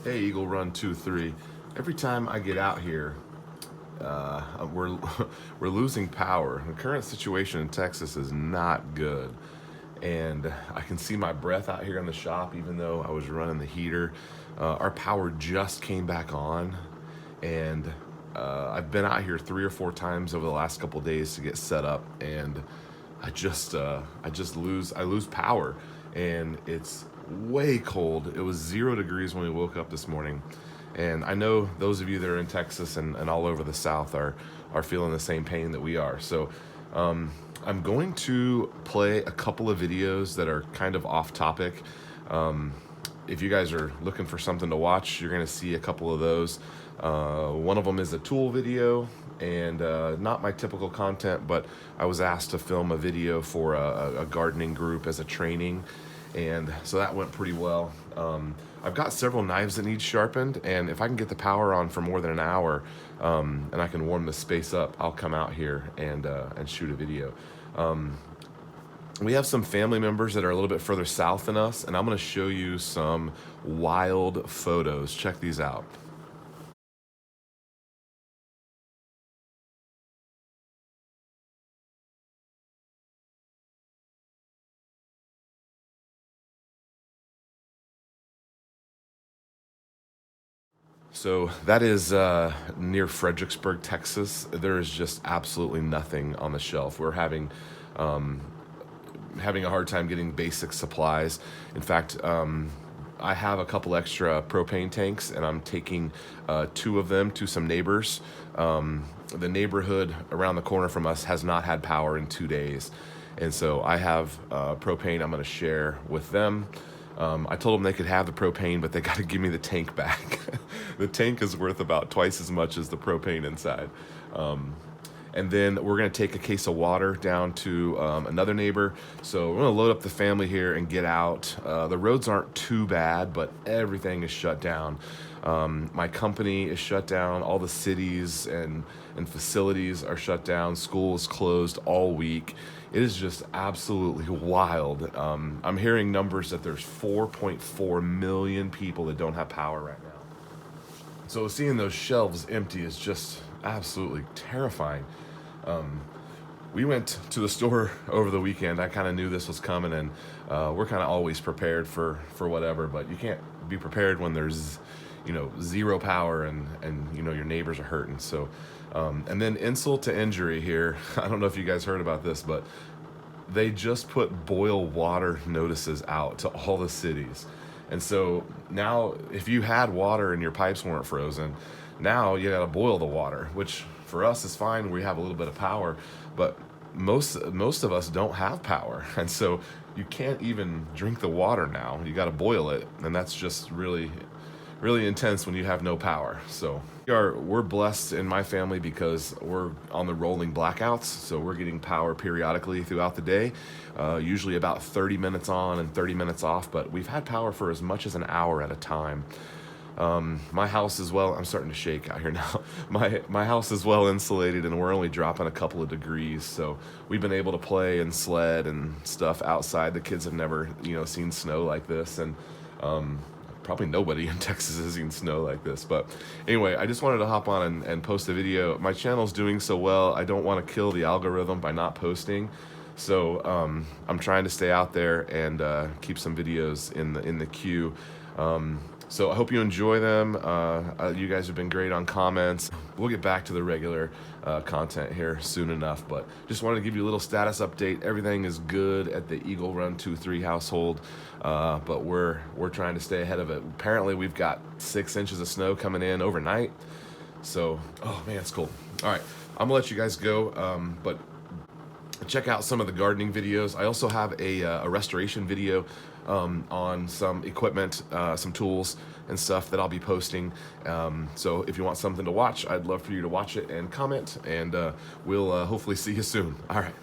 Hey, Eagle Run 2-3. Every time I get out here, we're we're losing power. The current situation in Texas is not good, and I can see my breath out here in the shop. Even though I was running the heater, our power just came back on, and I've been out here 3 or 4 times over the last couple days to get set up, and I lose power, and it's way cold. It was 0 degrees when we woke up this morning, and I know those of you that are in Texas and all over the South are feeling the same pain that we are. So I'm going to play a couple of videos that are kind of off topic. If you guys are looking for something to watch, you're going to see a couple of those. One of them is a tool video, and not my typical content, but I was asked to film a video for a gardening group as a training, and so that went pretty well. I've got several knives that need sharpened, and if I can get the power on for more than an hour, and I can warm the space up, I'll come out here and shoot a video. We have some family members that are a little bit further south than us, and I'm going to show you some wild photos. Check these out. So that is near Fredericksburg, Texas. There is just absolutely nothing on the shelf. We're um, having a hard time getting basic supplies. In fact, I have a couple extra propane tanks, and I'm taking 2 of them to some neighbors. The neighborhood around the corner from us has not had power in 2 days, and so I have propane I'm going to share with them. I told them they could have the propane, but they got to give me the tank back. The tank is worth about twice as much as the propane inside. And then we're going to take a case of water down to another neighbor. So we're going to load up the family here and get out. The roads aren't too bad, but everything is shut down. My company is shut down. All the cities and facilities are shut down. School is closed all week. It is just absolutely wild. I'm hearing numbers that there's 4.4 million people that don't have power right now. So seeing those shelves empty is just absolutely terrifying. We went to the store over the weekend. I kind of knew this was coming, and we're kind of always prepared for whatever, but you can't be prepared when there's zero power and your neighbors are hurting. So and then insult to injury here. I don't know if you guys heard about this, but they just put boil water notices out to all the cities. And so now if you had water and your pipes weren't frozen, now you got to boil the water, which for us is fine. We have a little bit of power, but most of us don't have power. And so you can't even drink the water now. You got to boil it. And that's just really, really intense when you have no power. So we're blessed in my family because we're on the rolling blackouts. So we're getting power periodically throughout the day, usually about 30 minutes on and 30 minutes off, but we've had power for as much as an hour at a time. My house is I'm starting to shake out here now. My house is well insulated, and we're only dropping a couple of degrees. So we've been able to play and sled and stuff outside. The kids have never, seen snow like this. And, probably nobody in Texas has seen snow like this. But anyway, I just wanted to hop on and post a video. My channel's doing so well, I don't want to kill the algorithm by not posting. So I'm trying to stay out there and keep some videos in the queue. So I hope you enjoy them. You guys have been great on comments. We'll get back to the regular content here soon enough, but just wanted to give you a little status update. Everything is good at the Eagle Run 2-3 household, but we're trying to stay ahead of it. Apparently we've got 6 inches of snow coming in overnight. So, oh man, it's cool. All right, I'm gonna let you guys go, but check out some of the gardening videos. I also have a restoration video on some equipment, some tools and stuff that I'll be posting. So if you want something to watch, I'd love for you to watch it and comment, and we'll hopefully see you soon. All right.